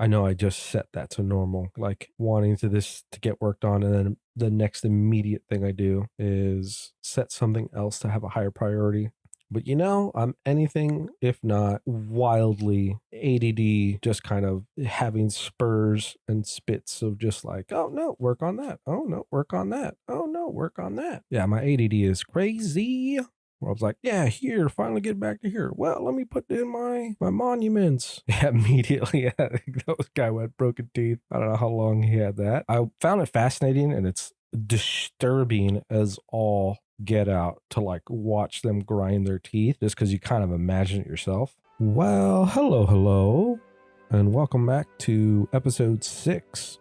I know I just set that to normal, like wanting this to get worked on, and then the next immediate thing I do is set something else to have a higher priority. But I'm anything if not wildly ADD, just kind of having spurs and spits of just like, oh no, work on that. Oh no, work on that. Oh no, work on that. Yeah, my ADD is crazy. I was like, yeah, here, finally get back to here. Well, let me put in my monuments. Yeah, immediately, yeah, that guy went broken teeth. I don't know how long he had that. I found it fascinating, and it's disturbing as all get out to like watch them grind their teeth just because you kind of imagine it yourself. Well, hello, and welcome back to episode 6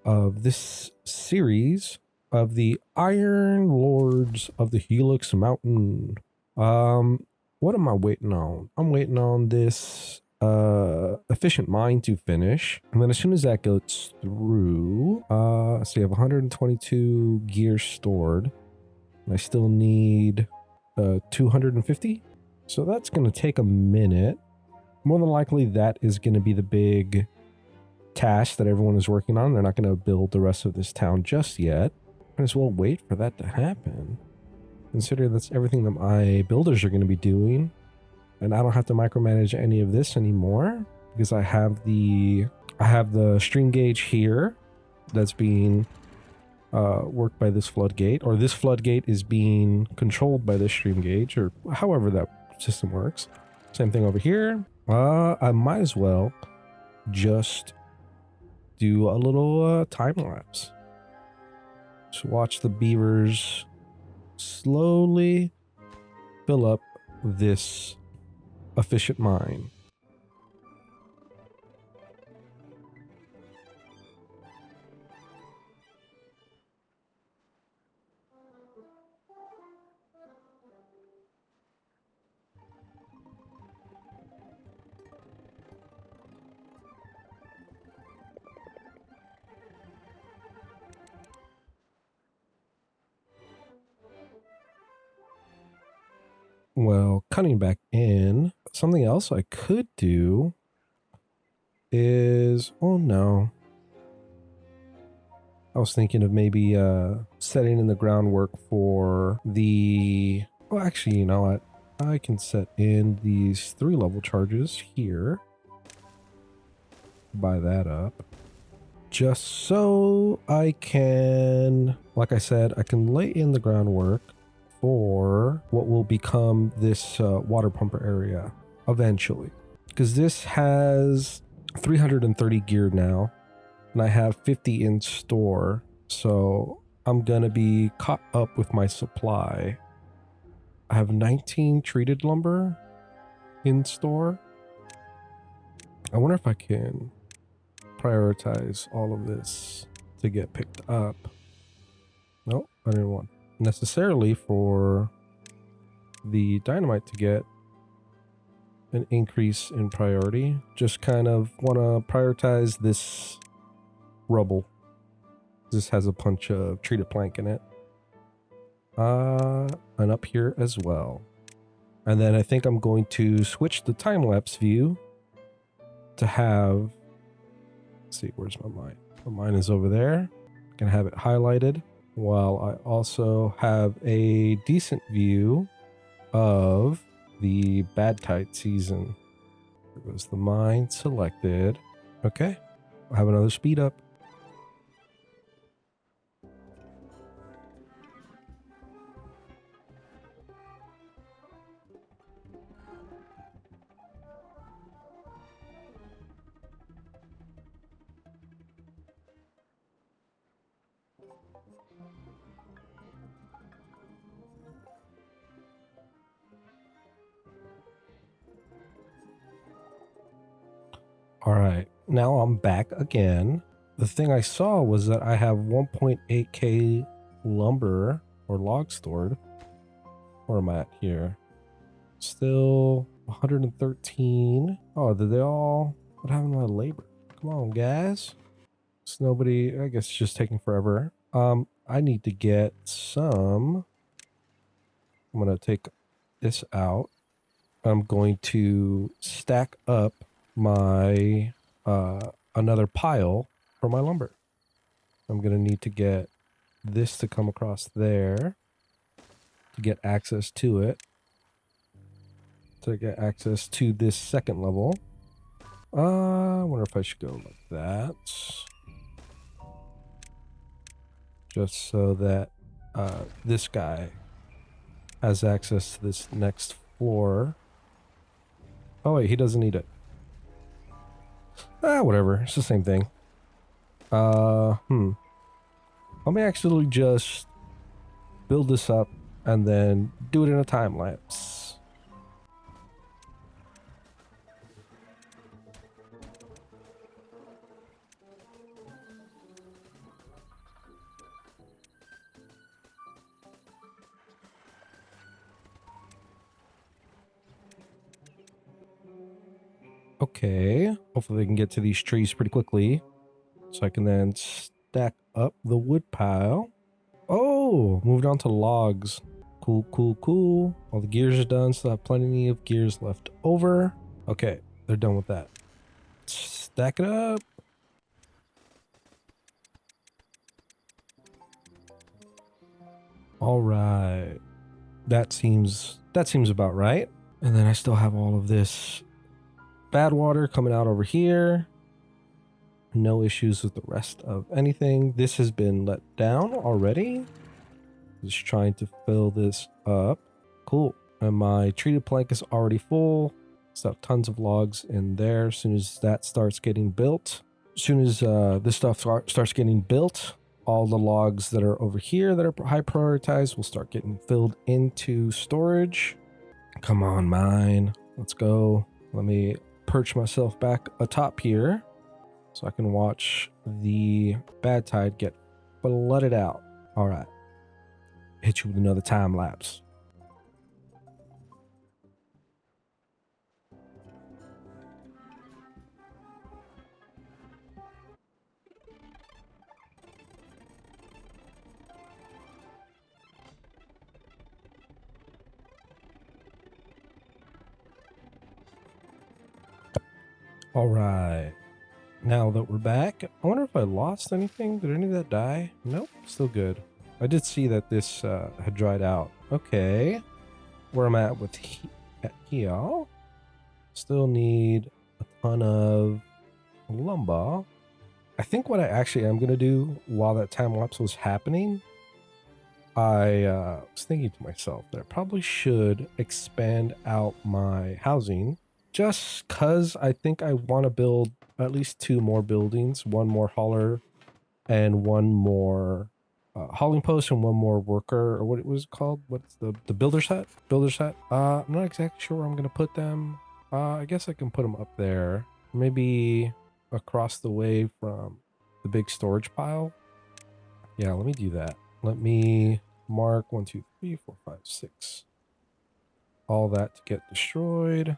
of this series of the Iron Lords of the Helix Mountain. What am I waiting on? I'm waiting on this efficient mine to finish, and then as soon as that goes through, so you have 122 gear stored, and I still need 250, so that's going to take a minute. More than likely that is going to be the big task that everyone is working on. They're not going to build the rest of this town just yet. Might as well wait for that to happen, considering that's everything that my builders are going to be doing, and I don't have to micromanage any of this anymore because I have the stream gauge here that's being worked by this floodgate, or this floodgate is being controlled by this stream gauge, or however that system works. Same thing over here. I might as well just do a little time lapse. Just watch the beavers slowly fill up this efficient mine. Well, cutting back in, something else I could do is, oh no, I was thinking of maybe setting in the groundwork for the, well, actually, you know what? I can set in these 3-level charges here. Buy that up. Just so I can, like I said, I can lay in the groundwork for what will become this water pumper area eventually. Because this has 330 gear now, and I have 50 in store, so I'm gonna be caught up with my supply. I have 19 treated lumber in store. I wonder if I can prioritize all of this to get picked up. Nope, I didn't want necessarily for the dynamite to get an increase in priority. Just kind of want to prioritize this rubble. This has a bunch of treated plank in it. And up here as well. And then I think I'm going to switch the time-lapse view to have, let's see, where's my mine? My mine is over there. I can have it highlighted, while I also have a decent view of the bad tide season. There goes the mine selected. Okay, I'll have another speed up. All right, now I'm back again. The thing I saw was that I have 1.8k lumber or log stored. Where am I at here? Still 113. Oh, did they all? What happened to my labor? Come on, guys. It's nobody. I guess it's just taking forever. I need to get some. I'm gonna take this out. I'm going to stack up my another pile for my lumber. I'm going to need to get this to come across there to get access to it. To get access to this second level. I wonder if I should go like that. Just so that this guy has access to this next floor. Oh wait, he doesn't need it. Whatever. It's the same thing. Let me actually just build this up and then do it in a time lapse. Okay, hopefully they can get to these trees pretty quickly. So I can then stack up the wood pile. Oh, moved on to logs. Cool, cool, cool. All the gears are done, so I have plenty of gears left over. Okay, they're done with that. Stack it up. All right. That seems about right. And then I still have all of this bad water coming out over here. No issues with the rest of anything. This has been let down already. Just trying to fill this up. Cool. And my treated plank is already full. Still have tons of logs in there. As soon as that starts getting built, as soon as this stuff starts getting built, all the logs that are over here that are high prioritized will start getting filled into storage. Come on, mine. Let's go. Let me perch myself back atop here so I can watch the bad tide get flooded out. All right. Hit you with another time lapse. All right. Now that we're back, I wonder if I lost anything. Did any of that die? Nope, still good. I did see that this had dried out. Okay. Where I'm at with here. Still need a ton of lumber. I think what I actually am going to do while that time lapse was happening, I was thinking to myself that I probably should expand out my housing just because I think I want to build at least 2 more buildings, 1 more hauler and 1 more hauling post and 1 more worker, or what it was called. What's the builder's hut? Builder's hut. I'm not exactly sure where I'm going to put them. I guess I can put them up there. Maybe across the way from the big storage pile. Yeah, let me do that. Let me mark 1, 2, 3, 4, 5, 6. All that to get destroyed.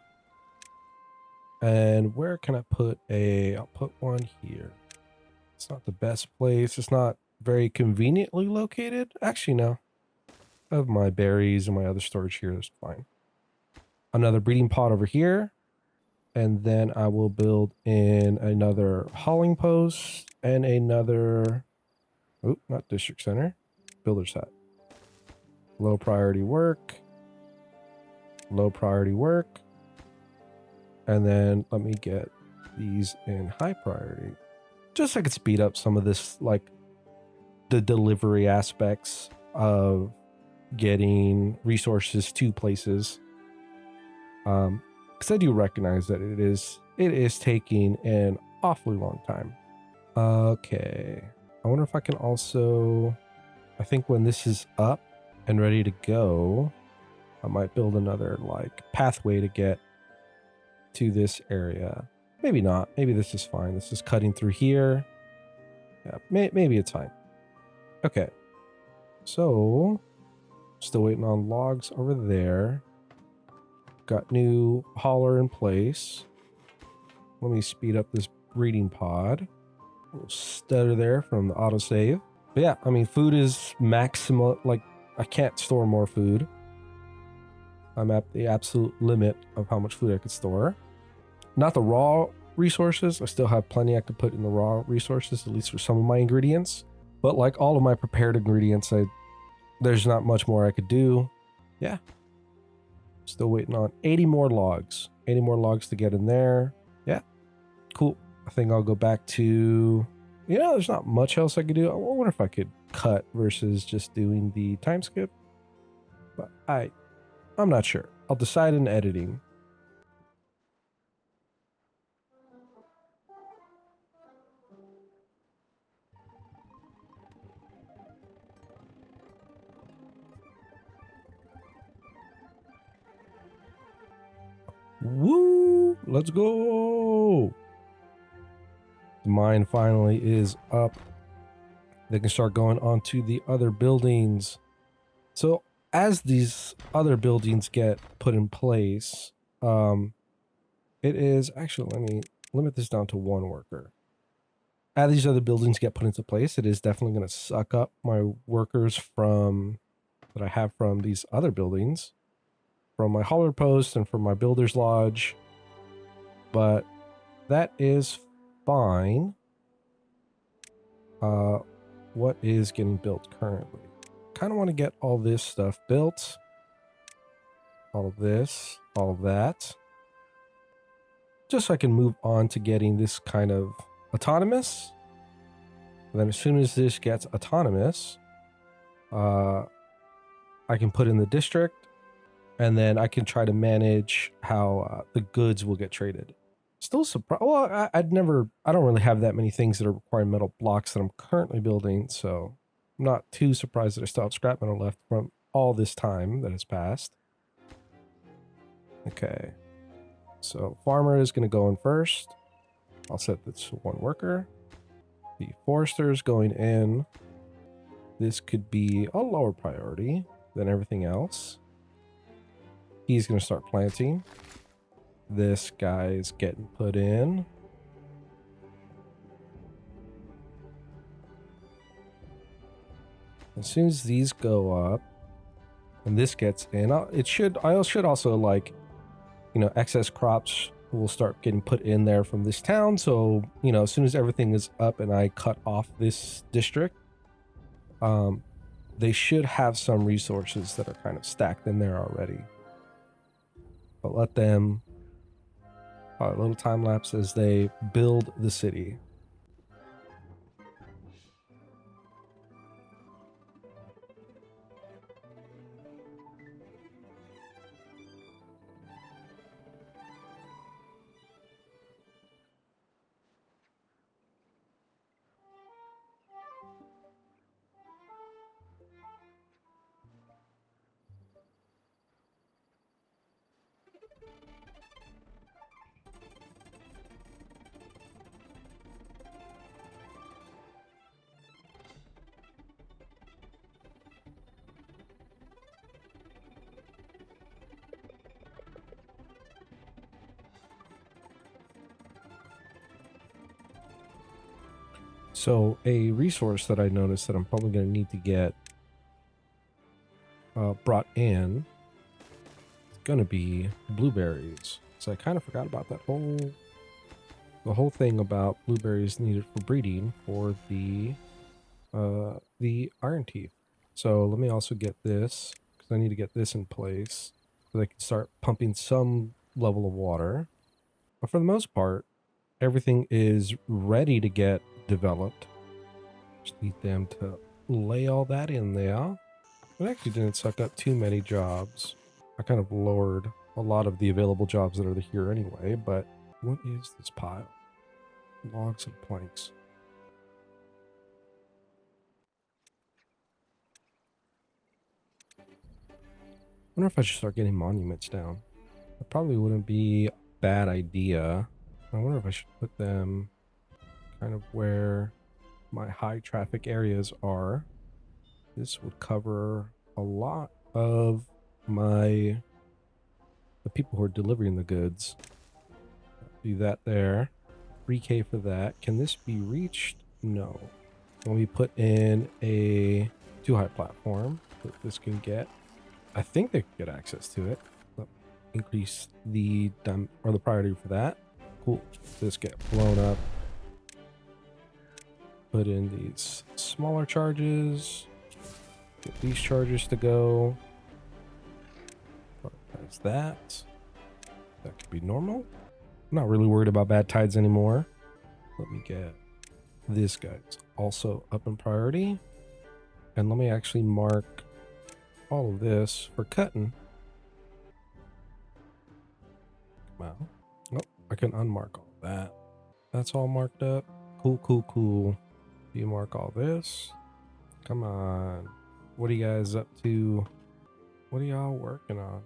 And where can I put I'll put one here. It's not the best place. It's not very conveniently located. Actually, no. I have my berries and my other storage here. That's fine. Another breeding pod over here. And then I will build in another hauling post and another, not district center, builder's hut. Low priority work. Low priority work. And then let me get these in high priority. Just so I could speed up some of this, like the delivery aspects of getting resources to places. Because I do recognize that it is taking an awfully long time. Okay. I wonder if I can also, I think when this is up and ready to go, I might build another like pathway to get to this area. Maybe not. Maybe this is fine. This is cutting through here. Yeah, maybe it's fine. Okay. So, still waiting on logs over there. Got new hauler in place. Let me speed up this breeding pod. A little stutter there from the autosave. But yeah, I mean, food is maximum. Like, I can't store more food. I'm at the absolute limit of how much food I could store. Not the raw resources. I still have plenty I could put in the raw resources, at least for some of my ingredients. But like all of my prepared ingredients, there's not much more I could do. Yeah. Still waiting on 80 more logs. 80 more logs to get in there. Yeah. Cool. I think I'll go back to... there's not much else I could do. I wonder if I could cut versus just doing the time skip. But I'm not sure. I'll decide in editing. Woo! Let's go! The mine finally is up. They can start going on to the other buildings. So as these other buildings get put in place, it is actually, let me limit this down to 1 worker. As these other buildings get put into place, it is definitely going to suck up my workers that I have from these other buildings, from my hauler post and from my builder's lodge. But that is fine. What is getting built currently? Kind of want to get all this stuff built. All of this, all of that. Just so I can move on to getting this kind of autonomous. And then as soon as this gets autonomous, I can put in the district, and then I can try to manage how the goods will get traded. Still surprised. Well, I don't really have that many things that are requiring metal blocks that I'm currently building, so I'm not too surprised that I still have scrap metal left from all this time that has passed. Okay. So farmer is going to go in first. I'll set this to 1 worker. The forester is going in. This could be a lower priority than everything else. He's going to start planting. This guy's getting put in. As soon as these go up and this gets in, I should also, like, excess crops will start getting put in there from this town. So, as soon as everything is up and I cut off this district, they should have some resources that are kind of stacked in there already. But let them, a little time lapse as they build the city. So a resource that I noticed that I'm probably going to need to get brought in is going to be blueberries. So I kind of forgot about the whole thing about blueberries needed for breeding for the iron teeth. So let me also get this, because I need to get this in place so they can start pumping some level of water. But for the most part, everything is ready to get developed. Just need them to lay all that in there. It actually didn't suck up too many jobs. I kind of lowered a lot of the available jobs that are here anyway, but what is this pile? Logs and planks. I wonder if I should start getting monuments down. That probably wouldn't be a bad idea. I wonder if I should put them kind of where my high traffic areas are. This would cover a lot of the people who are delivering the goods. Do that there. 3K for that. Can this be reached? No. Let me put in a too high platform that this can get. I think they can get access to it. Increase the priority for that. Cool. This get blown up. Put in these smaller charges. Get these charges to go. Prioritize that. That could be normal. I'm not really worried about bad tides anymore. Let me get this guy's also up in priority. And let me actually mark all of this for cutting. Come on. Oh, I can unmark all that. That's all marked up. Cool, cool, cool. You mark all this. Come on. What are you guys up to? What are y'all working on?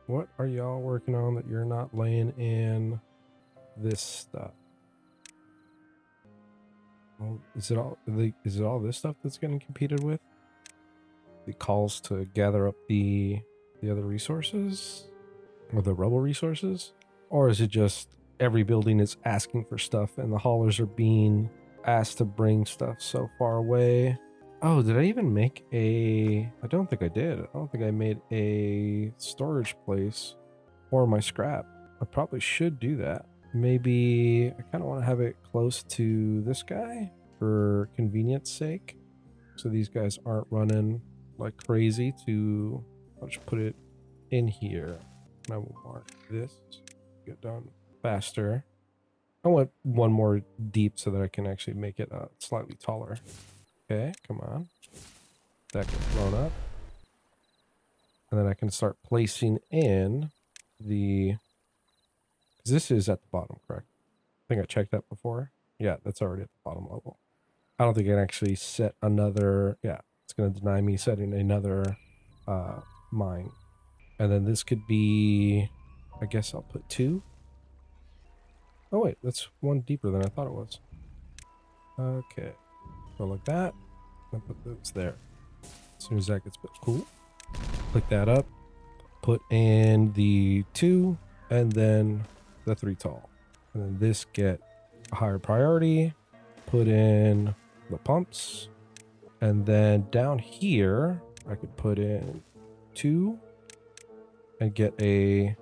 What are y'all working on that you're not laying in this stuff? Well, is it all this stuff that's getting competed with? The calls to gather up the other resources or the rubble resources? Or is it just every building is asking for stuff and the haulers are being asked to bring stuff so far away? Oh, did I even make I don't think I did. I don't think I made a storage place for my scrap. I probably should do that. Maybe I kind of want to have it close to this guy for convenience sake. So these guys aren't running like crazy I'll just put it in here. And I will mark this, get done faster. I want one more deep so that I can actually make it slightly taller. Okay, come on. That gets blown up. And then I can start placing in because this is at the bottom, correct? I think I checked that before. Yeah, that's already at the bottom level. I don't think I can actually set another, yeah, it's going to deny me setting another mine. And then this could be, I guess I'll put 2. Oh wait, that's one deeper than I thought it was. Okay, go like that. I'll put those there. As soon as that gets built, cool. Click that up, put in the 2, and then the 3 tall. And then this get a higher priority, put in the pumps, and then down here, I could put in 2 and get a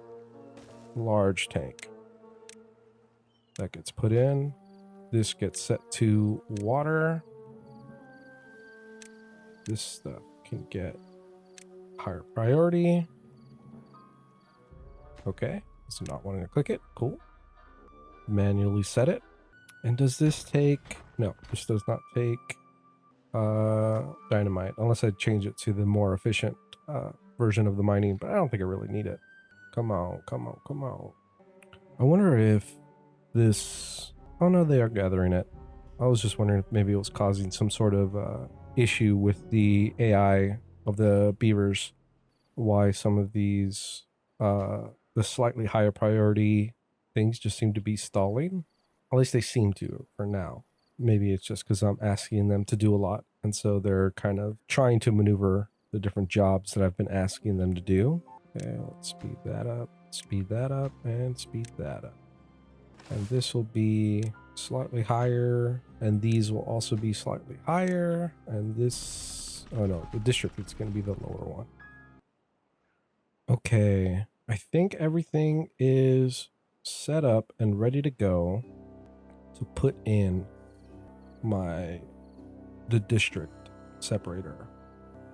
large tank. That gets put in. This gets set to water. This stuff can get higher priority. Okay, so not wanting to click it. Cool. Manually set it. And does this take... No, this does not take dynamite, unless I change it to the more efficient version of the mining, but I don't think I really need it. Come on, come on, come on. I wonder if this... Oh no, they are gathering it. I was just wondering if maybe it was causing some sort of issue with the AI of the beavers. Why some of these, the slightly higher priority things just seem to be stalling. At least they seem to for now. Maybe it's just because I'm asking them to do a lot. And so they're kind of trying to maneuver the different jobs that I've been asking them to do. Okay, let's speed that up, and speed that up. And this will be slightly higher. And these will also be slightly higher. And this, oh no, the district is going to be the lower one. Okay, I think everything is set up and ready to go to put in the district separator.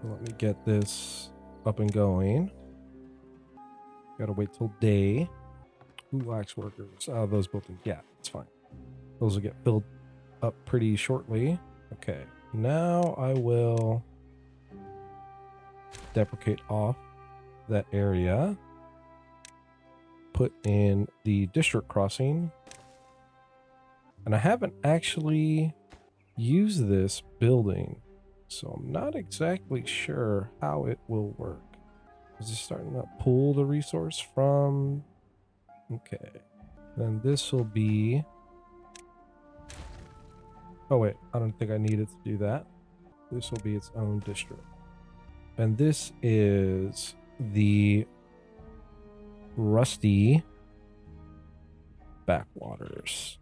Let me get this up and going. Gotta wait till day. Who lacks workers? Those both, yeah, it's fine. Those will get filled up pretty shortly. Okay, now I will deprecate off that area. Put in the district crossing. And I haven't actually used this building, so I'm not exactly sure how it will work. Is it starting to pull the resource from... Okay. Then this will be... Oh wait, I don't think I needed to do that. This will be its own district. And this is the Rusty Backwaters.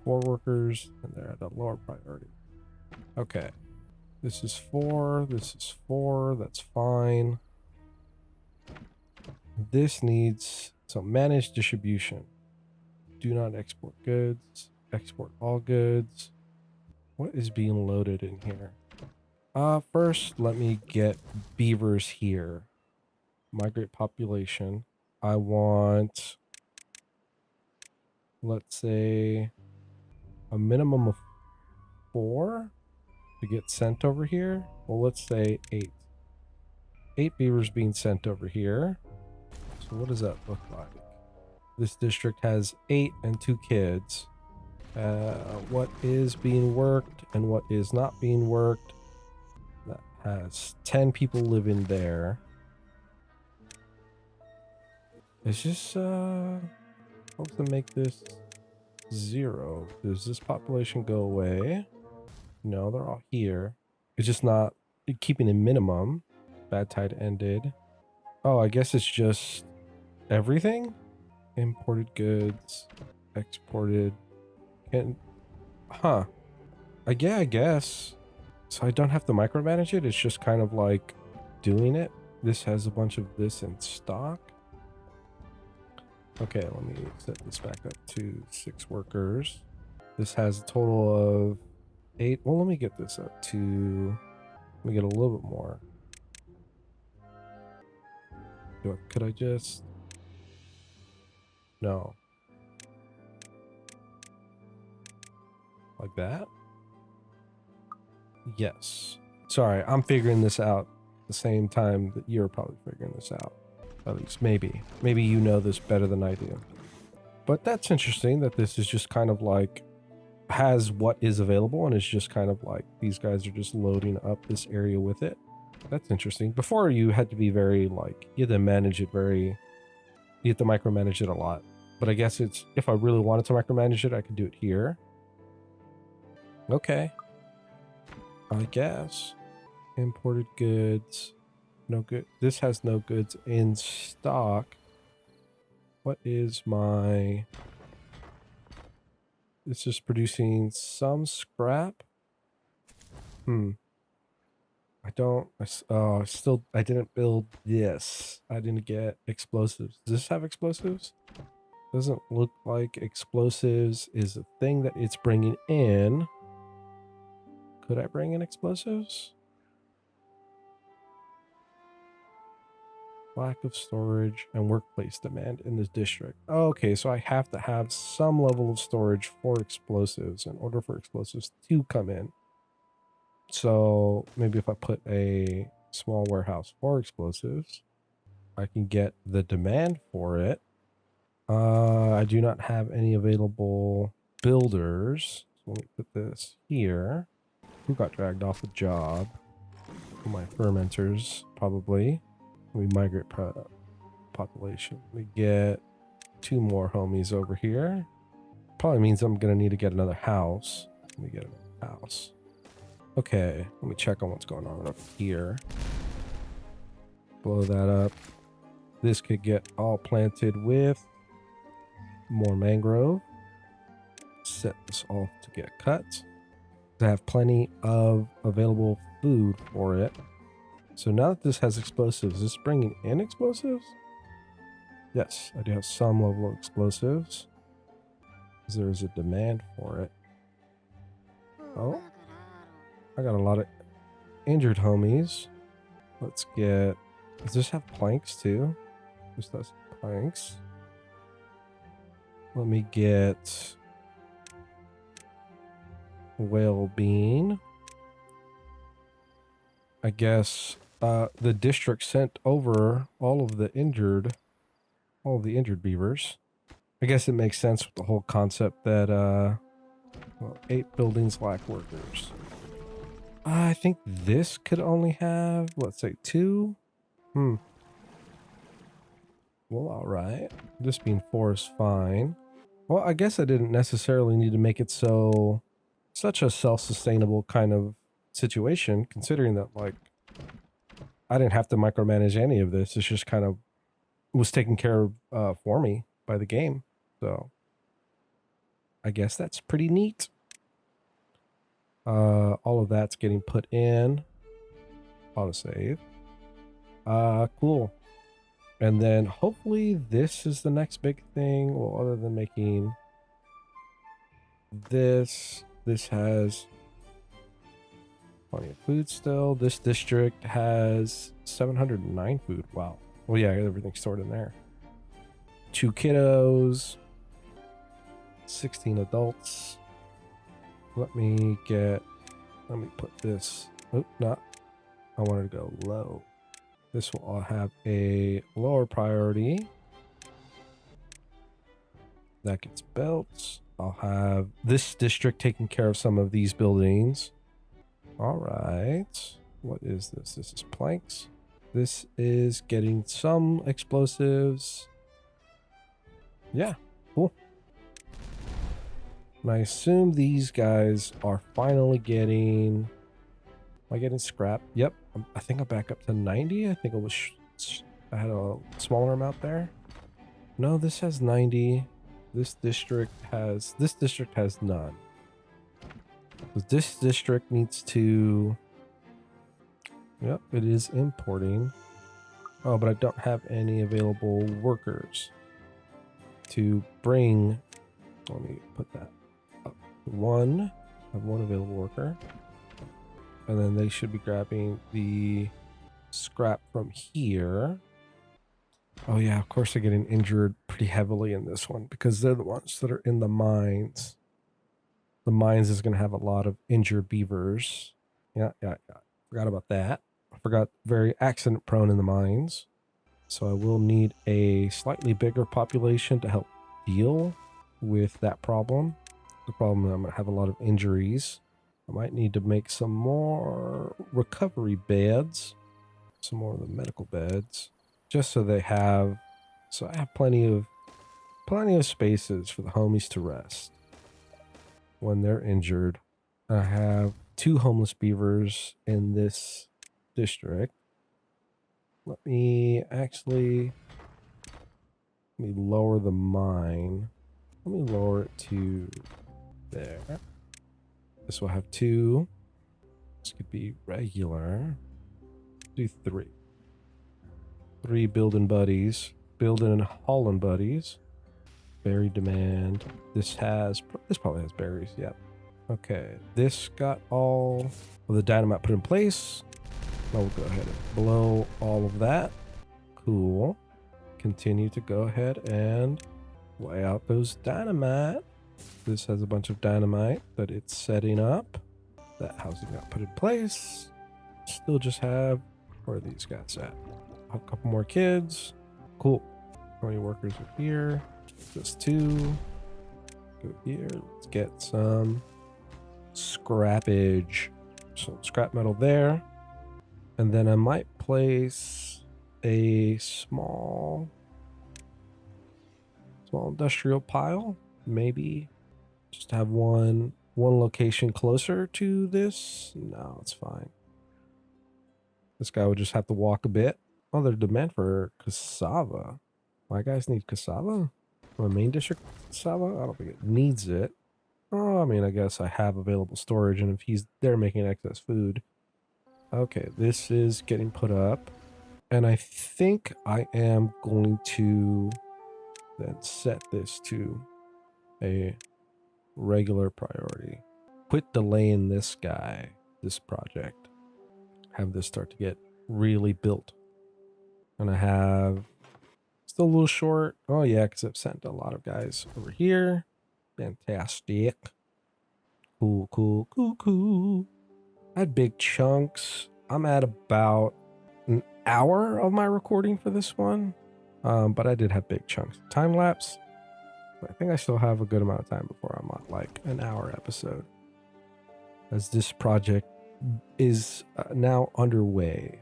4 workers, and they're at a lower priority. Okay. This is 4, this is 4, that's fine. This needs So manage distribution. Do not export goods. Export all goods. What is being loaded in here? First, let me get beavers here. Migrate population. I want, let's say, a minimum of 4 to get sent over here. Well, let's say 8. 8 beavers being sent over here. So what does that look like? This district has 8 and 2 kids. What is being worked and what is not being worked? That has 10 people living there. It's just hope to make this 0. Does this population go away? No, they're all here. It's just not keeping a minimum. Bad tide ended. Oh, I guess it's just everything? Imported goods, exported, and yeah, I guess. So I don't have to micromanage it. It's just kind of like doing it. This has a bunch of this in stock. Okay, let me set this back up to 6 workers. This has a total of 8. Well, let me get this up to, let me get a little bit more. Could I just, no. Like that? Yes. Sorry, I'm figuring this out at the same time that you're probably figuring this out. At least, maybe. Maybe you know this better than I do. But that's interesting that this is just kind of like, has what is available, and it's just kind of like, these guys are just loading up this area with it. That's interesting. Before, you had to be very, like, you had to manage it very, you had to micromanage it a lot. But I guess it's, if I really wanted to micromanage it, I could do it here. Okay. I guess. Imported goods. No good. This has no goods in stock. What is my... It's just producing some scrap. I don't... I didn't build this. I didn't get explosives. Does this have explosives? Doesn't look like explosives is a thing that it's bringing in. Could I bring in explosives? Lack of storage and workplace demand in this district. Okay, so I have to have some level of storage for explosives in order for explosives to come in. So maybe if I put a small warehouse for explosives, I can get the demand for it. I do not have any available builders. So let me put this here. Who got dragged off a job? My fermenters, probably. We migrate population. We get 2 more homies over here. Probably means I'm gonna need to get another house. Let me get another house. Okay, let me check on what's going on up here. Blow that up. This could get all planted with more mangrove. Set this off to get cut. I have plenty of available food for it. So now that this has explosives, is this bringing in explosives? Yes, I do have some level of explosives. There is a demand for it. Oh, I got a lot of injured homies. Let's get... Does this have planks too? This does have planks. Let me get... whale bean. I guess the district sent over all of the injured beavers. I guess it makes sense with the whole concept that well, 8 buildings lack workers. I think this could only have, let's say, 2. Well, all right. This being 4 is fine. Well, I guess I didn't necessarily need to make it such a self-sustainable kind of situation, considering that, like, I didn't have to micromanage any of this. It's just kind of was taken care of for me by the game. So I guess that's pretty neat. All of that's getting put in. Autosave. Cool. And then hopefully this is the next big thing. Well, other than making this has plenty of food still. This district has 709 food. Wow. Well, yeah, everything's stored in there. 2 kiddos, 16 adults. Let me put this. Oh, not. I wanted to go low. This will all have a lower priority. That gets built. I'll have this district taking care of some of these buildings. All right. What is this? This is planks. This is getting some explosives. Yeah, cool. And I assume these guys are finally getting... Am I getting scrap? Yep. I think I'm back up to 90. I think it was... I had a smaller amount there. No, this has 90. This district has none. This district needs to... Yep, it is importing. Oh, but I don't have any available workers to bring. Let me put that up. I have one available worker. And then they should be grabbing the scrap from here. Oh yeah, of course they're getting injured pretty heavily in this one because they're the ones that are in the mines. The mines is going to have a lot of injured beavers. Yeah. Forgot about that. I forgot very accident prone in the mines. So I will need a slightly bigger population to help deal with that problem. The problem is I'm going to have a lot of injuries. I might need to make some more recovery beds. Some more of the medical beds. Just so they have... So I have plenty of spaces for the homies to rest when they're injured. I have 2 homeless beavers in this district. Let me lower the mine. Let me lower it to there. This will have 2. This could be regular. Do 3. 3 building buddies. Building and hauling buddies. Berry demand. This probably has berries. Yep. Okay. This got all of the dynamite put in place. I'll go ahead and blow all of that. Cool. Continue to go ahead and lay out those dynamite. This has a bunch of dynamite that it's setting up. That housing got put in place. Still just have... Where are these guys at? A couple more kids. Cool. How many workers are here? Just 2. Go here. Let's get some scrappage. Some scrap metal there. And then I might place a small industrial pile. Maybe just have one location closer to this. No, it's fine. This guy would just have to walk a bit. Oh, there's demand for cassava. My guys need cassava? My main district cassava? I don't think it needs it. Oh, I mean, I guess I have available storage, and if he's there making excess food. Okay, this is getting put up. And I think I am going to then set this to a regular priority. Quit delaying this project. Have this start to get really built. And I have still a little short. Oh yeah, because I've sent a lot of guys over here. Fantastic. Cool. I had big chunks. I'm at about an hour of my recording for this one. But I did have big chunks. Time lapse. I think I still have a good amount of time before I'm on like an hour episode. As this project is now underway.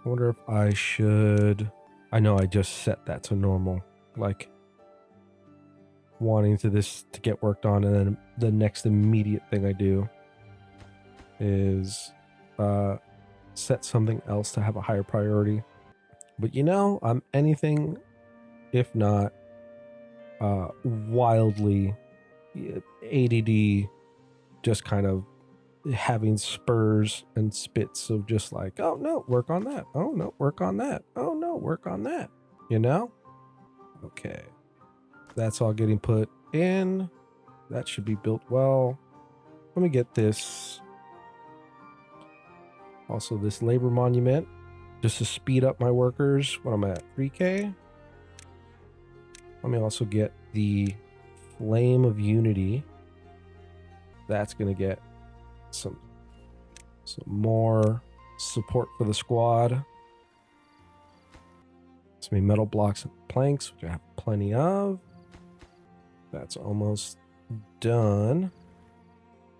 I wonder if I should... I know I just set that to normal. Like wanting to get worked on, and then the next immediate thing I do is set something else to have a higher priority. But you know, I'm anything if not wildly ADD, just kind of having spurs and spits of just like, oh no, work on that. Oh no, work on that. Oh no, work on that. you know? Okay. That's all getting put in. That should be built well. Let me get this. Also, this labor monument, just to speed up my workers when I'm at 3K. Let me also get the Flame of Unity. That's going to get some more support for the squad. It's me metal blocks and planks, which I have plenty of. That's almost done.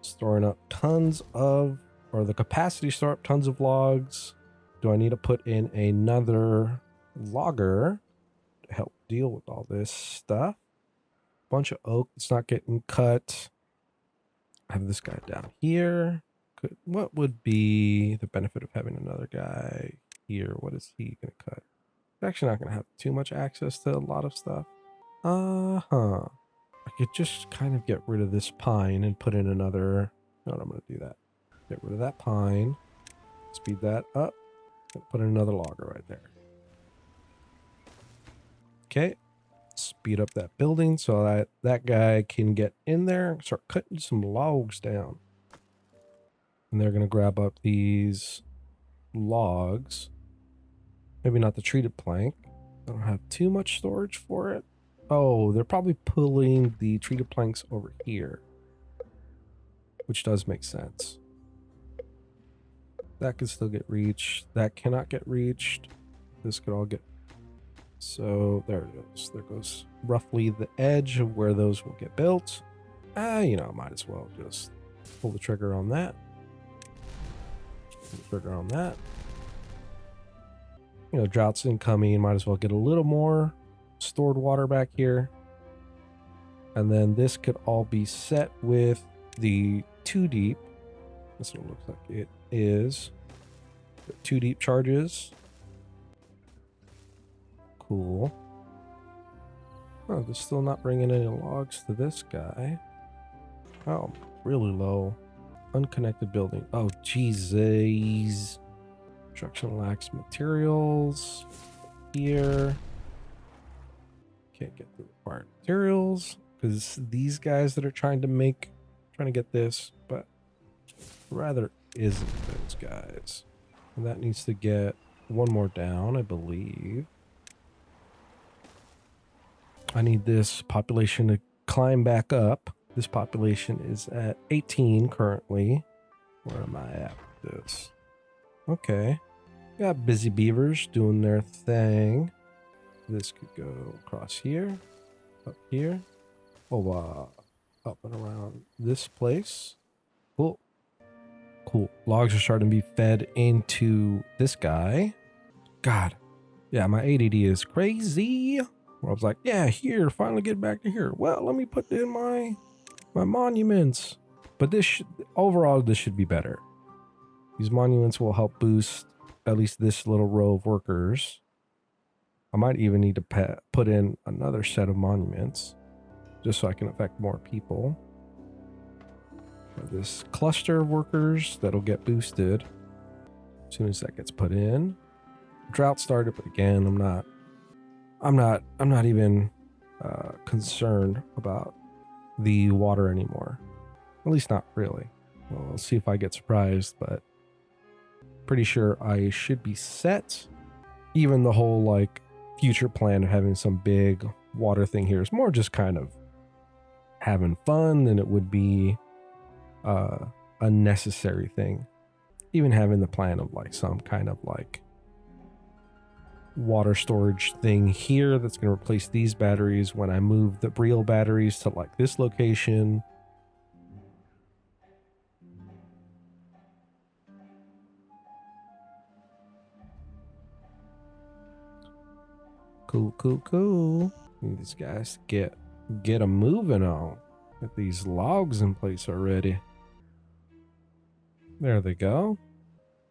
Storing up tons of, or the capacity to store up tons of logs. Do I need to put in another logger to help deal with all this stuff? Bunch of oak that's not getting cut. I have this guy down here. What would be the benefit of having another guy here? What is he going to cut? I'm actually not going to have too much access to a lot of stuff. I could just kind of get rid of this pine and put in another. No, I'm going to do that. Get rid of that pine. Speed that up. And put in another logger right there. Okay. Speed up that building so that that guy can get in there and start cutting some logs down. And they're going to grab up these logs. Maybe not the treated plank. I don't have too much storage for it. Oh, they're probably pulling the treated planks over here, which does make sense. That could still get reached. That cannot get reached. This could all get... So there it goes. There goes roughly the edge of where those will get built. You know, might as well just pull the trigger on that. Pull the trigger on that. You know, drought's incoming. Might as well get a little more stored water back here. And then this could all be set with the 2 deep. That's what it looks like it is. 2 deep charges. Cool. Oh, they're still not bringing any logs to this guy. Oh, really low. Unconnected building. Oh, Jesus. Construction lacks materials. Here. Can't get the required materials because these guys that are trying to get this, but rather isn't those guys. And that needs to get one more down, I believe. I need this population to climb back up. This population is at 18 currently. Where am I at with this? Okay. Got busy beavers doing their thing. This could go across here, up here. Oh, up and around this place. Cool. Cool. Logs are starting to be fed into this guy. God. Yeah, my ADD is crazy. I was like, yeah, here, finally get back to here. Well, let me put in my monuments. But overall, this should be better. These monuments will help boost at least this little row of workers. I might even need to put in another set of monuments just so I can affect more people. This cluster of workers that'll get boosted as soon as that gets put in. Drought started, but again, I'm not even concerned about the water anymore. At least not really. Well, we'll see if I get surprised, but pretty sure I should be set. Even the whole like future plan of having some big water thing here is more just kind of having fun than it would be a necessary thing. Even having the plan of like some kind of like water storage thing here that's going to replace these batteries when I move the real batteries to like this location. Cool. Need these guys to get them moving on. Get these logs in place already. There they go.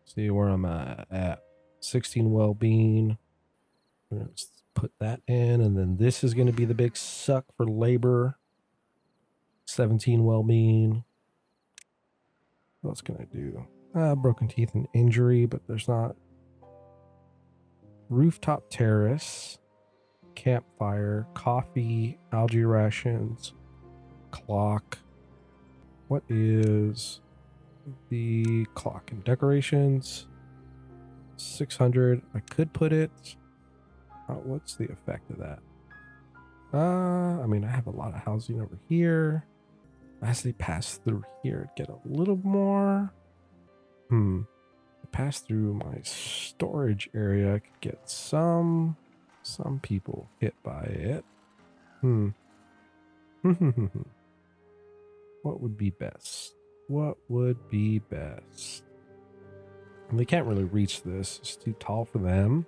See where I'm at. 16 well-being. Let's put that in, and then this is going to be the big suck for labor. 17 well-being. What else can I do? Broken teeth and injury, but there's not. Rooftop terrace. campfire, coffee, algae rations, clock. What is the clock and decorations? 600. I could put it. What's the effect of that? I mean, I have a lot of housing over here. As they pass through here, get a little more. Pass through my storage area, I could get some people hit by it. What would be best? What would be best? And they can't really reach this. It's too tall for them.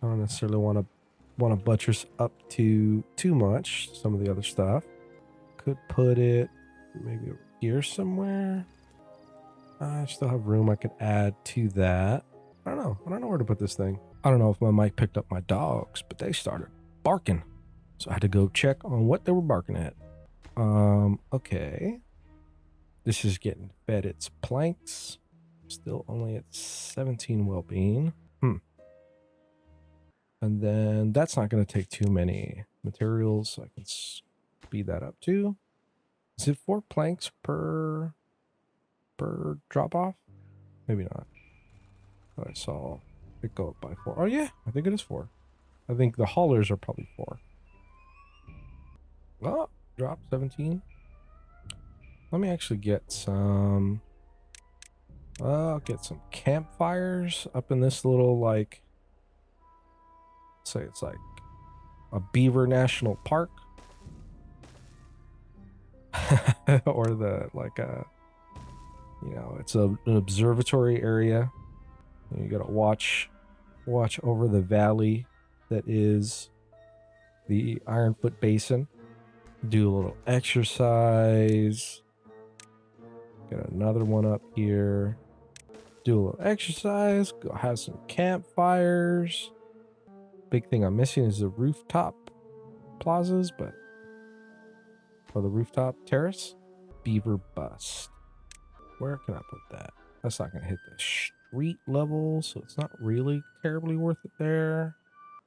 I don't necessarily want to buttress up to too much. Some of the other stuff. Could put it maybe over here somewhere. I still have room I could add to that. I don't know where to put this thing. I don't know if my mic picked up my dogs, but they started barking. So I had to go check on what they were barking at. Okay. This is getting fed its planks. Still only at 17 well-being. And then that's not going to take too many materials, so I can speed that up too. Is it 4 planks per drop off? Maybe not. I saw it go up by 4. Oh yeah, I think it is 4. I think the haulers are probably 4. Oh, drop 17. Let me actually get some. I'll get some campfires up in this little, like, say it's like a beaver national park. Or the, like, you know, it's an observatory area. You gotta watch over the valley that is the Ironfoot Basin. Do a little exercise. Get another one up here. Do a little exercise. Go have some campfires. Big thing I'm missing is the rooftop plazas, but or the rooftop terrace. Beaver bust. Where can I put that? That's not gonna hit the street level, so it's not really terribly worth it there.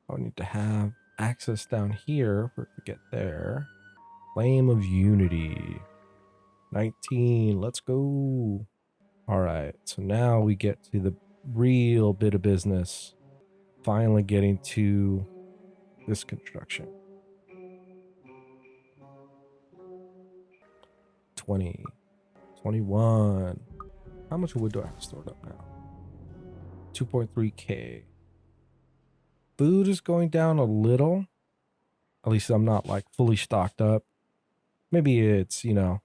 I would need to have access down here for it to get there. Flame of Unity. 19. Let's go. All right. So now we get to the real bit of business. Finally getting to this construction. 20. 21. How much wood do I have stored up now? 2.3K. Food is going down a little. At least I'm not like fully stocked up. Maybe it's, you know,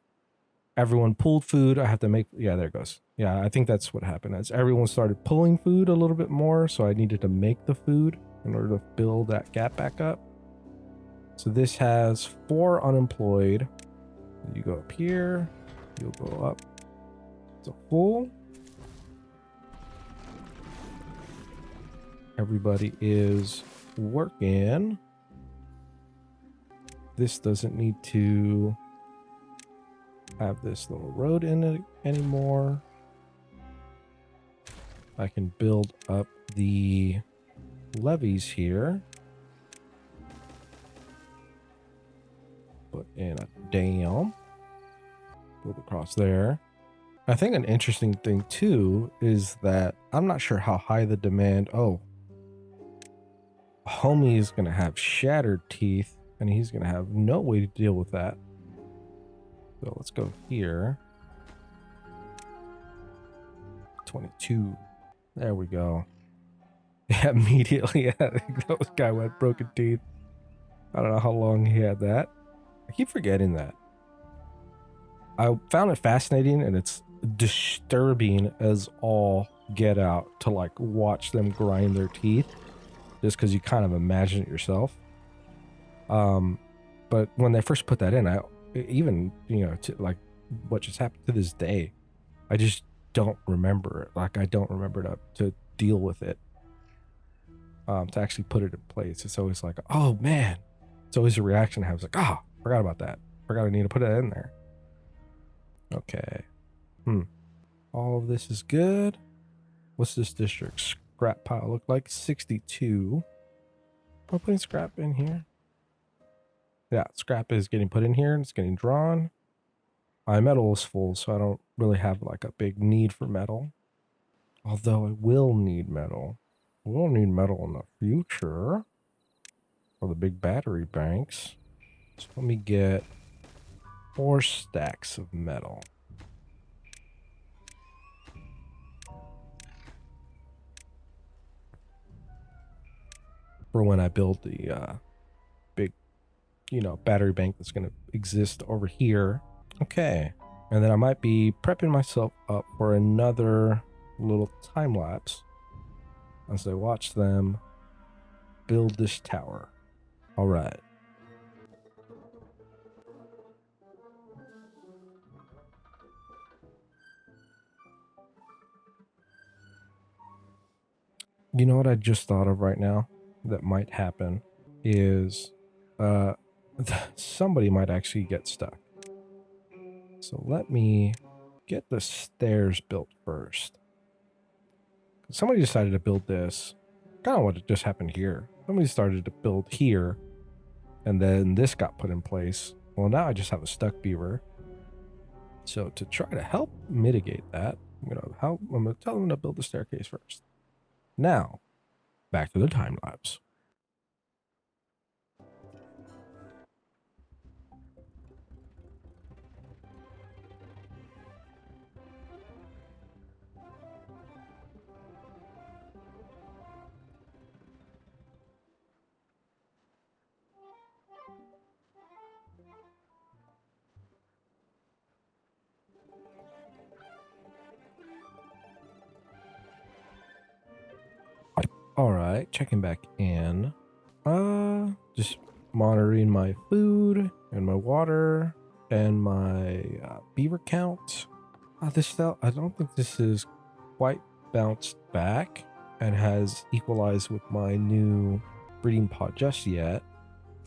everyone pulled food. I have to make, yeah, there it goes. Yeah, I think that's what happened. As everyone started pulling food a little bit more, so I needed to make the food in order to build that gap back up. So this has 4 unemployed. You go up here, you'll go up to full. Everybody is working. This doesn't need to have this little road in it anymore. I can build up the levees here. Put in a dam. Build across there. I think an interesting thing too is that I'm not sure how high the demand. Oh, homie is going to have shattered teeth and he's going to have no way to deal with that. So let's go here. 22. There we go. Yeah, immediately. That guy went broken teeth. I don't know how long he had that. I keep forgetting that. I found it fascinating and it's disturbing as all get out to like watch them grind their teeth just because you kind of imagine it yourself. But when they first put that in, I even, you know, like what just happened to this day, I just don't remember it. Like I don't remember to deal with it, to actually put it in place. It's always like, oh man, it's always a reaction I have. It's like, oh, forgot about that. Forgot I need to put it in there. Okay. All of this is good. What's this district scrap pile look like? 62. Am I putting scrap in here? Yeah, scrap is getting put in here and it's getting drawn. My metal is full, so I don't really have like a big need for metal. Although I will need metal. We'll need metal in the future for the big battery banks. So let me get 4 stacks of metal. For when I build the big, battery bank that's going to exist over here. Okay. And then I might be prepping myself up for another little time lapse as I watch them build this tower. All right. You know what I just thought of right now that might happen is somebody might actually get stuck. So let me get the stairs built first. Somebody decided to build this. Kind of what just happened here. Somebody started to build here, and then this got put in place. Well, now I just have a stuck beaver. So to try to help mitigate that, I'm gonna tell them to build the staircase first. Now, back to the time lapse. All right, checking back in. Just monitoring my food and my water and my beaver count. I don't think this is quite bounced back and has equalized with my new breeding pod just yet.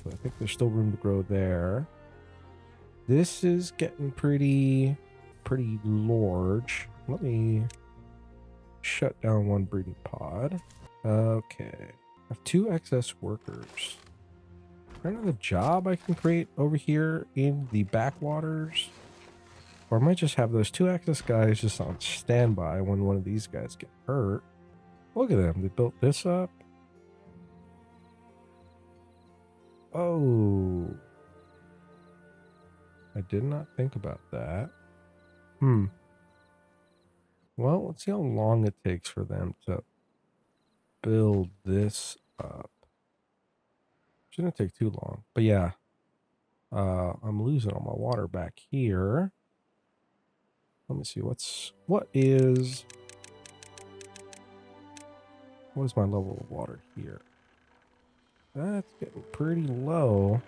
So I think there's still room to grow there. This is getting pretty large. Let me shut down one breeding pod. Okay. I have 2 excess workers. Is there another job I can create over here in the backwaters? Or I might just have those 2 excess guys just on standby when one of these guys get hurt. Look at them. They built this up. Oh. I did not think about that. Well, let's see how long it takes for them to build this up. Shouldn't take too long. But yeah, I'm losing all my water back here. Let me see what is my level of water here? That's getting pretty low.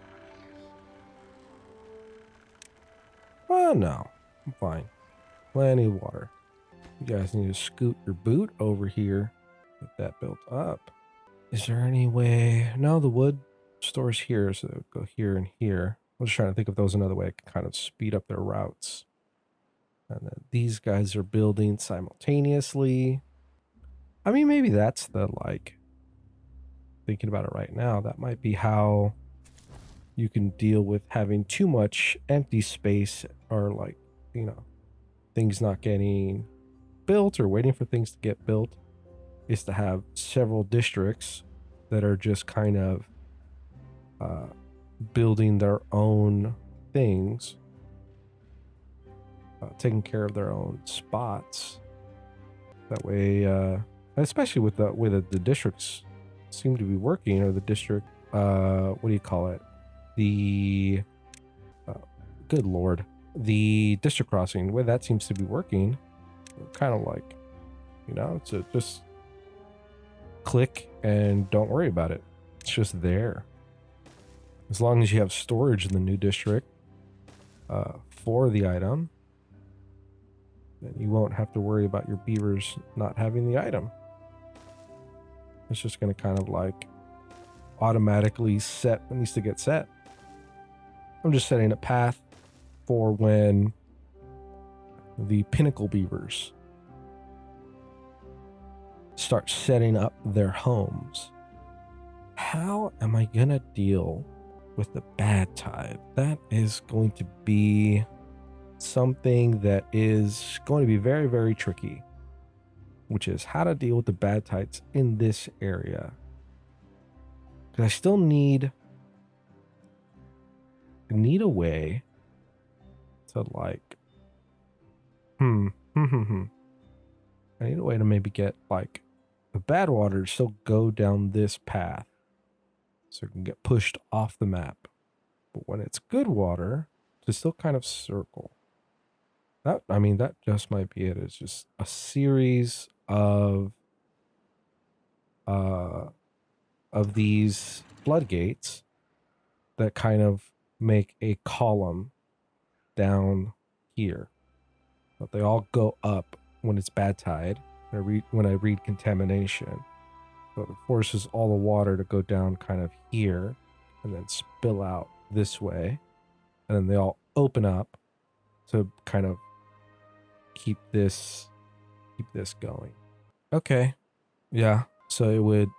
Well, no, I'm fine. Plenty of water. You guys need to scoot your boot over here. Get that built up. Is there any way? No, the wood stores here, so go here and here. I'm just trying to think if there was another way I could kind of speed up their routes. And then these guys are building simultaneously. I mean, maybe that's the, thinking about it right now, that might be how you can deal with having too much empty space or, things not getting built or waiting for things to get built, is to have several districts that are just kind of building their own things, taking care of their own spots. That way, especially with the way that the districts seem to be working, or the district, what do you call it? The, good lord, the district crossing, the way that seems to be working, kind of like, it's just click and don't worry about it. It's just there. As long as you have storage in the new district for the item, then you won't have to worry about your beavers not having the item. It's just going to kind of automatically set what needs to get set. I'm just setting a path for when the Pinnacle beavers start setting up their homes. how am I gonna deal with the bad tide? That is going to be something that is going to be very, very tricky, which is how to deal with the bad tides in this area. Because I still need a way to like, I need a way to maybe get like the bad water to still go down this path so it can get pushed off the map. But when it's good water, to still kind of circle. That, I mean, that just might be it. It's just a series of these floodgates that kind of make a column down here. But they all go up when it's bad tide. When I read contamination. So it forces all the water to go down kind of here and then spill out this way. And then they all open up to kind of keep this going. Okay. Yeah. So it would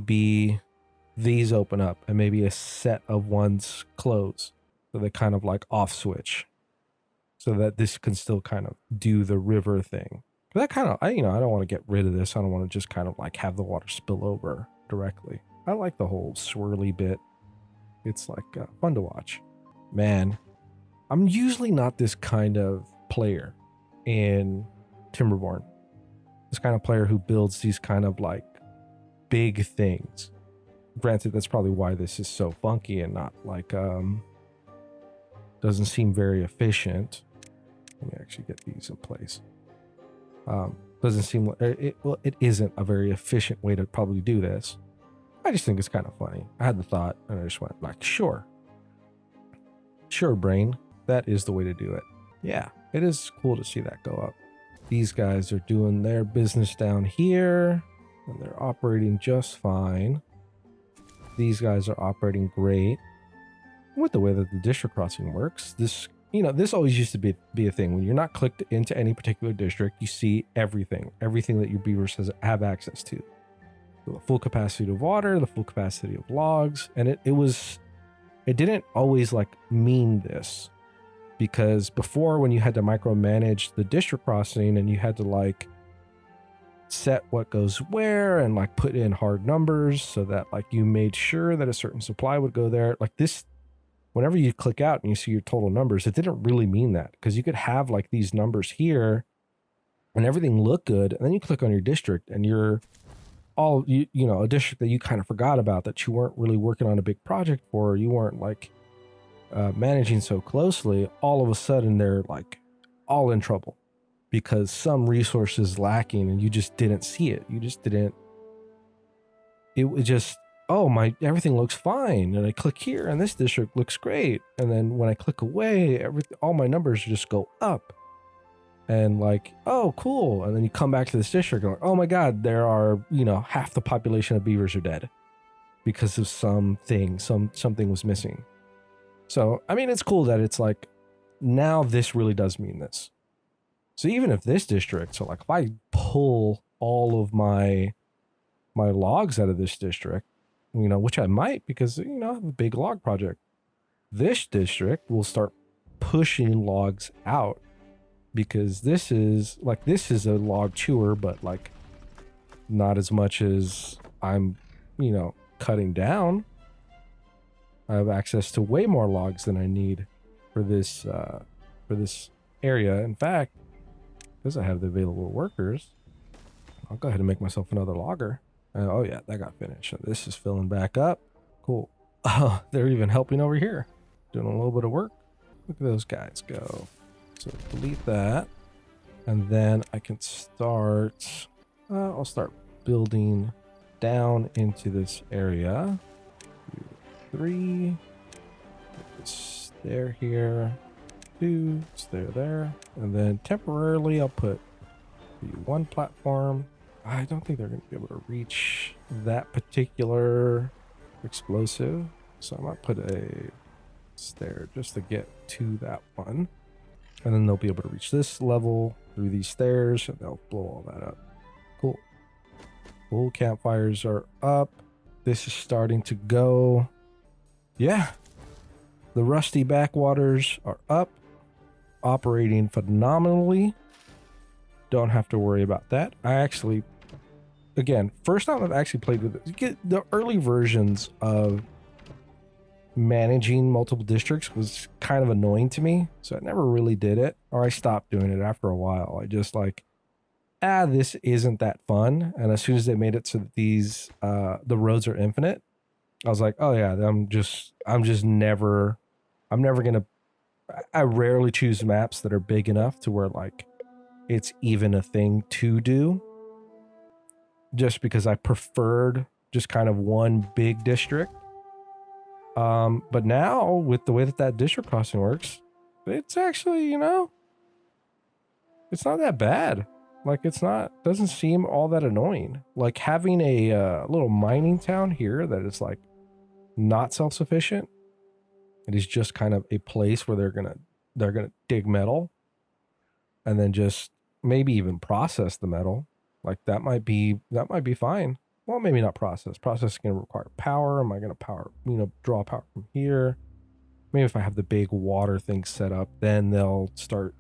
be these open up and maybe a set of ones close. So they kind of like off switch. So that this can still kind of do the river thing. But that kind of, I don't want to get rid of this. I don't want to just kind of like have the water spill over directly. I like the whole swirly bit. It's like fun to watch. Man, I'm usually not this kind of player in Timberborn. This kind of player who builds these kind of like big things. Granted, that's probably why this is so funky and not like, doesn't seem very efficient. Let me actually get these in place. Doesn't seem like it isn't a very efficient way to probably do this. I just think it's kind of funny. I had the thought and I just went like, sure, brain, that is the way to do it. Yeah, it is cool to see that go up. These guys are doing their business down here and they're operating just fine. These guys are operating great. With the way that the district crossing works, this always used to be a thing. When you're not clicked into any particular district, you see everything that your beavers have access to. So the full capacity of water, the full capacity of logs, and it didn't always like mean this, because before, when you had to micromanage the district crossing and you had to like set what goes where and like put in hard numbers so that like you made sure that a certain supply would go there, like this. Whenever you click out and you see your total numbers, it didn't really mean that, because you could have like these numbers here and everything look good. And then you click on your district and you're all, a district that you kind of forgot about, that you weren't really working on a big project for, or you weren't like managing so closely. All of a sudden they're like all in trouble because some resource is lacking and you just didn't see it. It was just, oh, everything looks fine, and I click here and this district looks great, and then when I click away, all my numbers just go up, and like, oh cool, and then you come back to this district and like, oh my god, there are half the population of beavers are dead because of something was missing. So I mean, it's cool that it's like now this really does mean this. So even if this district, so like if I pull all of my logs out of this district, which I might, because, I have a big log project, this district will start pushing logs out, because this is a log chewer, but like not as much as I'm, cutting down. I have access to way more logs than I need for this area. In fact, because I have the available workers, I'll go ahead and make myself another logger. Oh yeah, that got finished. So this is filling back up. Cool. Oh, they're even helping over here, doing a little bit of work. Look at those guys go. So delete that, and then I can start. I'll start building down into this area. 2, 3. Put this stair here. 2 stair there, and then temporarily I'll put the 1 platform. I don't think they're going to be able to reach that particular explosive, so I might put a stair just to get to that one, and then they'll be able to reach this level through these stairs, and they'll blow all that up. Cool. Campfires are up. this is starting to go. Yeah. The Rusty Backwaters are up, operating phenomenally. Don't have to worry about that. I actually, again, first time I've actually played with it. Get the early versions of managing multiple districts was kind of annoying to me, so I never really did it, or I stopped doing it after a while. I just like, this isn't that fun. And as soon as they made it so that these the roads are infinite, I was like, oh yeah, I'm never gonna. I rarely choose maps that are big enough to where like it's even a thing to do, just because I preferred just kind of one big district. But now with the way that district crossing works, it's actually, it's not that bad. Like doesn't seem all that annoying. Like having a little mining town here that is like not self-sufficient. It is just kind of a place where they're gonna dig metal and then just maybe even process the metal. Like that might be fine. Well, maybe not process. Process is going to require power. Am I going to draw power from here? Maybe if I have the big water thing set up, then they'll start,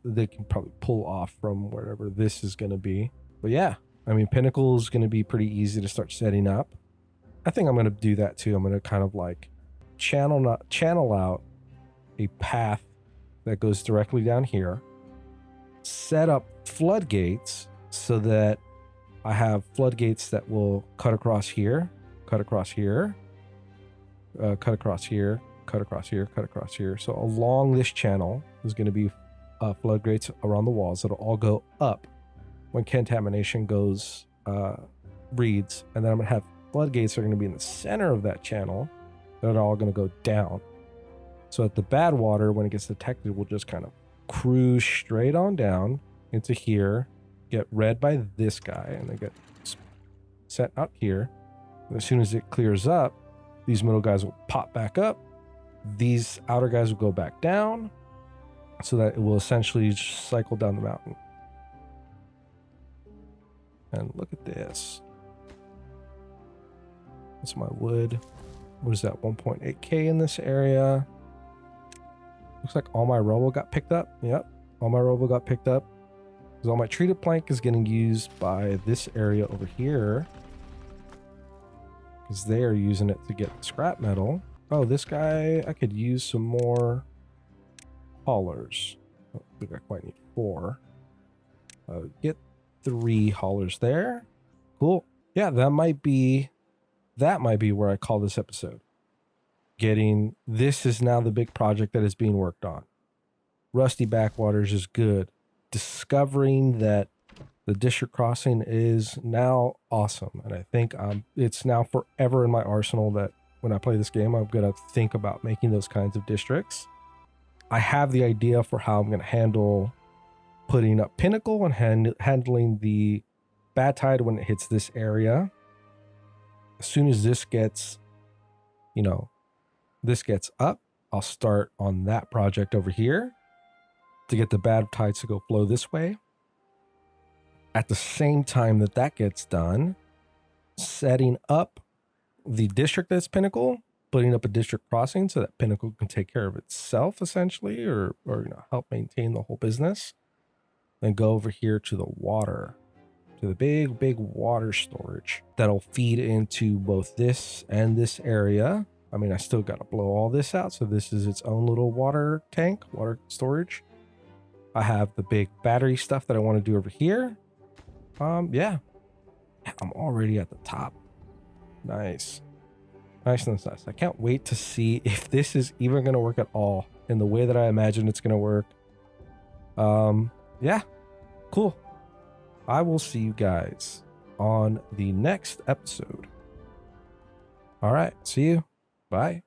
they can probably pull off from wherever this is going to be. But yeah, I mean, Pinnacle is going to be pretty easy to start setting up. I think I'm going to do that too. I'm going to kind of like channel out a path that goes directly down here, set up floodgates so that I have floodgates that will cut across here, cut across here, cut across here, cut across here, cut across here. So along this channel is going to be floodgates around the walls that'll all go up when contamination goes reads, and then I'm going to have floodgates that are going to be in the center of that channel that are all going to go down. So that the bad water, when it gets detected, will just kind of cruise straight on down into here, get read by this guy, and they get sent out here. And as soon as it clears up, these middle guys will pop back up. These outer guys will go back down, so that it will essentially just cycle down the mountain. And look at this. That's my wood. What is that? 1.8K in this area. Looks like all my rubble got picked up. Yep, all my rubble got picked up. Because all my treated plank is getting used by this area over here. Because they are using it to get scrap metal. Oh, this guy, I could use some more haulers. I don't think I quite need 4. Get 3 haulers there. Cool. Yeah, that might be where I call this episode. This is now the big project that is being worked on. Rusty Backwaters is good. Discovering that the district crossing is now awesome. And I think it's now forever in my arsenal that when I play this game, I'm going to think about making those kinds of districts. I have the idea for how I'm going to handle putting up Pinnacle and handling the bad tide when it hits this area. As soon as this gets, this gets up, I'll start on that project over here to get the bad tides to go flow this way. At the same time that gets done, setting up the district that's Pinnacle, putting up a district crossing so that Pinnacle can take care of itself essentially, or help maintain the whole business. Then go over here to the water, to the big water storage that'll feed into both this and this area. I mean, I still got to blow all this out, so this is its own little water tank, water storage. I have the big battery stuff that I want to do over here. Yeah, I'm already at the top. Nice. Nice. I can't wait to see if this is even going to work at all in the way that I imagine it's going to work. Yeah, cool. I will see you guys on the next episode. All right, see you. Bye.